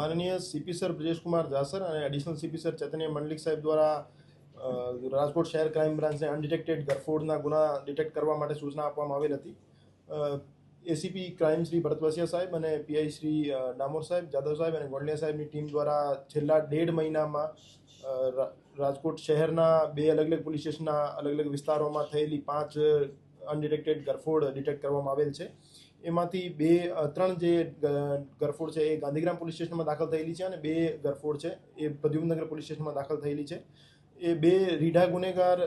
माननीय CP sir Brajesh Kumar Jha sir और additional CP sir चैतन्य मंडलिक साहेब द्वारा રાજકોટ શહેર ક્રાઇમ બ્રાન્ચને અનડિટેક્ટેડ ગરફોડના ગુના ડિટેક્ટ કરવા માટે સૂચના આપવામાં આવેલ હતી. એસીપી ક્રાઇમ શ્રી ભરત વસિયા સાહેબ અને પીઆઈ શ્રી ડામોર સાહેબ, જાદવ સાહેબ અને ગોંડલિયા સાહેબની ટીમ દ્વારા છેલ્લા 1.5 મહિનામાં રાજકોટ શહેરના 2 અલગ અલગ પોલીસ સ્ટેશનના અલગ અલગ વિસ્તારોમાં થયેલી 5 અનડિટેક્ટેડ ગરફોડ ડિટેક્ટ કરવામાં આવેલ છે. એમાંથી 3 જે ગરફોડ છે એ ગાંધીગ્રામ પોલીસ સ્ટેશનમાં દાખલ થયેલી છે અને 2 ગરફોડ છે એ પ્રદ્યુમ્નનગર પોલીસ સ્ટેશનમાં દાખલ થયેલી છે. એ 2 રીઢા ગુનેગાર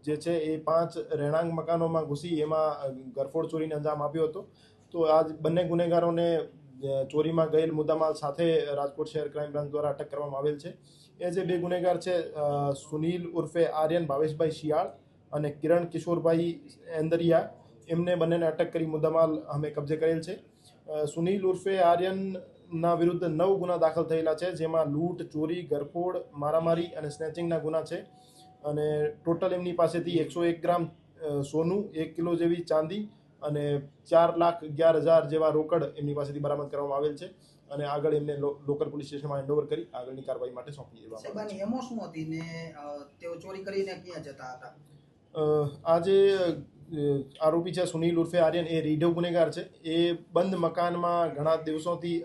જે છે એ 5 રહેણાંક મકાનોમાં ઘૂસી એમાં ગરફોડ ચોરીને અંજામ આપ્યો હતો. તો આ બંને ગુનેગારોને ચોરીમાં ગયેલ મુદ્દામાલ સાથે રાજકોટ શહેર ક્રાઇમ બ્રાન્ચ દ્વારા અટક કરવામાં આવેલ છે. એ જે 2 ગુનેગાર છે સુનિલ ઉર્ફે આર્યન ભાવેશભાઈ શિયાળ અને કિરણ કિશોરભાઈ એંદરિયા, એમને બંનેને અટક કરી મુદ્દામાલ અમે કબજે કરેલ છે. સુનિલ ઉર્ફે આર્યનના વિરુદ્ધ 9 ગુના દાખલ થયેલા છે, જેમાં લૂંટ, ચોરી, ગરફોડ, મારામારી અને સ્નેચિંગના ગુના છે. અને ટોટલ એમની પાસેથી 101 ગ્રામ સોનું, 1 કિલો જેવી ચાંદી અને 4,11,000 જેવા રોકડ એમની પાસેથી બરામદ કરવામાં આવેલ છે. અને આગળ એમને લોકલ પોલીસ સ્ટેશનમાં હેન્ડઓવર કરી આગળની કાર્યવાહી માટે સોંપી દેવામાં આવી છે. એમો શું હતી ને તેઓ ચોરી કરીને ક્યાં જતા હતા? આ જે આરોપી છે સુનિલ ઉર્ફે આર્યન, એ રીઢો ગુનેગાર છે. એ બંધ મકાનમાં ઘણા દિવસોથી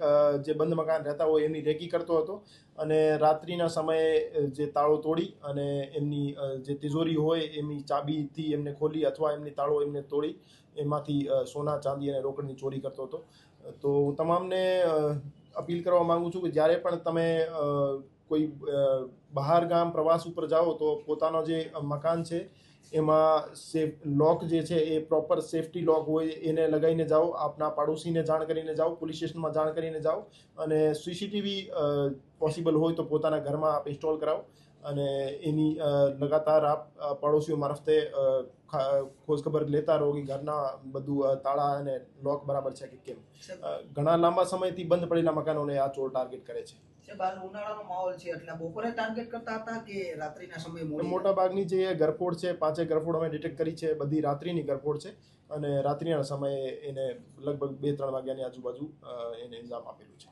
જે બંધ મકાન રહેતા હોય એમની રેકી કરતો હતો અને રાત્રિના સમયે જે તાળો તોડી અને એમની જે તિજોરી હોય એમની ચાબીથી એમને ખોલી અથવા એમની તાળો એમને તોડી એમાંથી સોના, ચાંદી અને રોકડની ચોરી કરતો હતો. તો હું તમામને અપીલ કરવા માગું છું કે જ્યારે પણ તમે કોઈ બહાર ગામ પ્રવાસ ઉપર જાઓ તો પોતાનો જે મકાન છે એમાં લોક જે છે એ પ્રોપર સેફટી લોક હોય એને લગાવીને જાઓ. આપના પાડોશીને જાણ કરીને જાઓ, પોલીસ સ્ટેશનમાં જાણ કરીને જાઓ અને સીસીટીવી પોસિબલ હોય તો પોતાના ઘરમાં આપ ઇન્સ્ટોલ કરાવો અને એની લગાતાર આપ પડોશીઓ મારફતે ખોજખબર લેતા રહો કે ઘરના બધું તાળા અને લોક બરાબર છે કે કેમ. ઘણા લાંબા સમયથી બંધ પડેલા મકાનોને આ ચોર ટાર્ગેટ કરે છે. ઉનાળાનો માહોલ છે એટલે બપોરે ટાર્ગેટ કરતા હતા કે રાત્રિના સમયે? મોટા ભાગની જે ગરફોડ છે, 5 ગરફોડ અમે ડિટેક્ટ કરી છે, બધી રાત્રિની ગરફોડ છે અને રાત્રિના સમયે એને લગભગ 2-3 વાગ્યાની આજુબાજુ એને ઇલ્ઝામ આપેલું છે.